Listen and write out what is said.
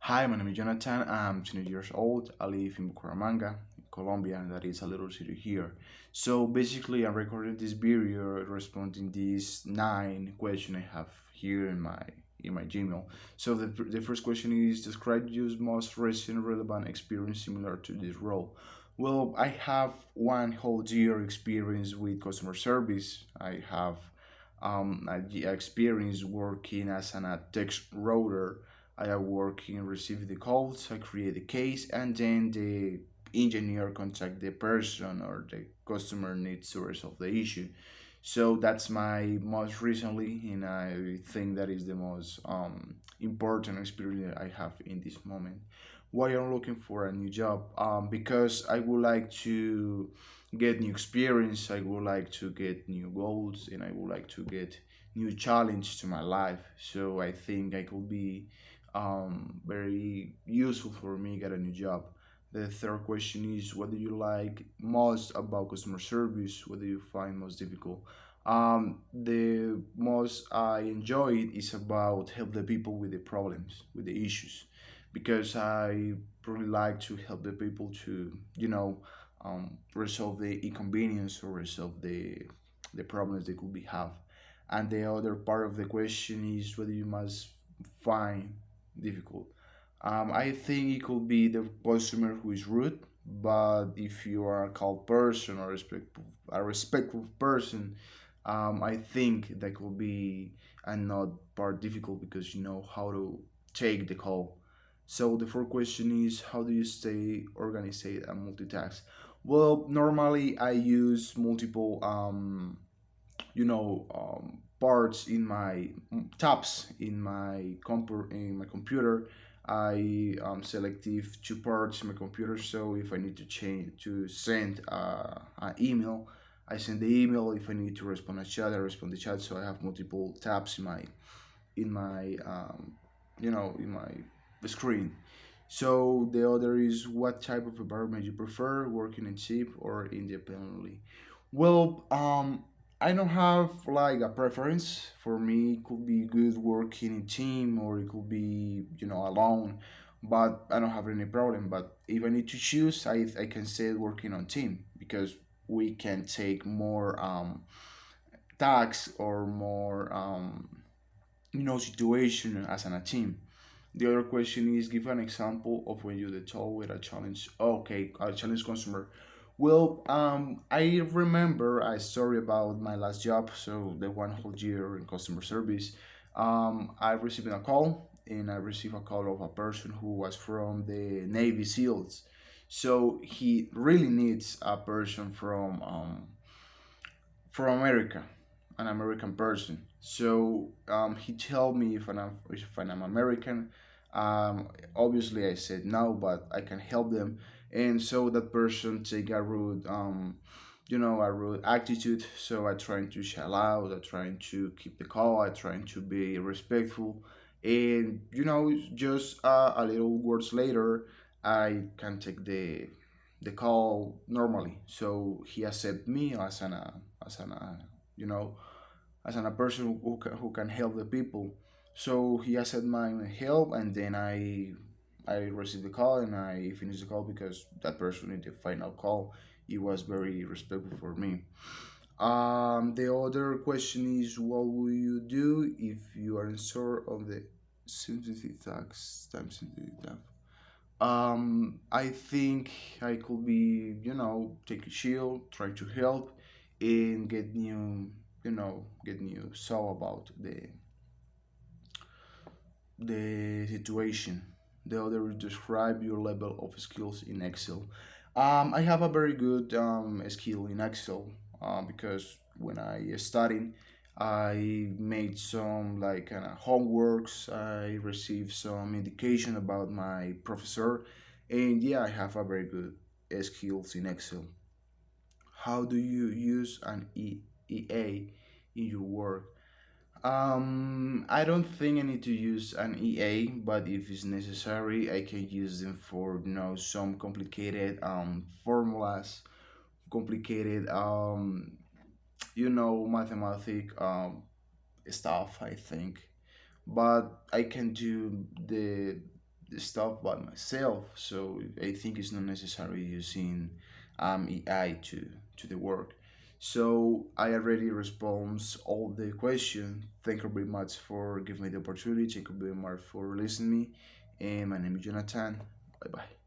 Hi, my name is Jonathan. I'm 20 years old. I live in Bucaramanga, Colombia, and that is a little city here. So basically, I'm recording this video responding these 9 questions I have here in my Gmail. So the first question is describe your most recent relevant experience similar to this role. Well, I have one whole year experience with customer service. I have experience working as an text router. I am working, receive the calls, I create the case, and then the engineer contact the person or the customer needs to resolve the issue. So that's my most recently, and I think that is the most important experience I have in this moment. Why I'm looking for a new job? Because I would like to get new experience. I would like to get new goals, and I would like to get new challenge to my life. So I think I could be very useful for me get a new job. The third question is what do you like most about customer service? What do you find most difficult? The most I enjoy it is about help the people with the problems, with the issues, because I really like to help the people to resolve the inconvenience or resolve the problems they could be have. And the other part of the question is whether you must find difficult. I think it could be the customer who is rude, but if you are a calm person or a respectful person, I think that could be and not part difficult because you know how to take the call. So the fourth question is how do you stay organized and multitask? Well, normally I use multiple parts in my tabs in my computer. I selective two parts in my computer, so if I need to change to send an email, I send the email. If I need to respond a chat, I respond the chat. So I have multiple tabs in my screen. So the other is what type of environment you prefer, working in team or independently. Well, I don't have like a preference. For me, it could be good working in team or it could be alone. But I don't have any problem. But if I need to choose, I can say working on team because we can take more tasks or more situation as an a team. The other question is give an example of when you told with a challenge. Okay, a challenge customer. Well, I remember a story about my last job, so the one whole year in customer service. I received a call, and I received a call of a person who was from the Navy SEALs. So he really needs a person from America, an American person. So he told me if I'm American. Obviously, I said no, but I can help them. And so that person take a rude attitude. So I trying to shell out. I trying to keep the call. I trying to be respectful. And just a little words later, I can take the call normally. So he accept me as an you know a person who can help the people. So he accept my help, and then I received the call and I finished the call because that person in the final call it was very respectful for me. The other question is what will you do if you are unsure of the sensitive tax time sensitive tax? I think I could be, take a chill, try to help, and get new so about the situation. The other is describe your level of skills in Excel. I have a very good skill in Excel because when I studied, I made some like kind of homeworks. I received some indication about my professor, and yeah, I have a very good skills in Excel. How do you use an EA in your work? I don't think I need to use an EA, but if it's necessary, I can use them for some complicated formulas, complicated mathematic stuff. I think, but I can do the stuff by myself. So I think it's not necessary using AI to the work. So I already responds all the question. Thank you very much for giving me the opportunity. Thank you very much for listening me. And my name is Jonathan. Bye bye.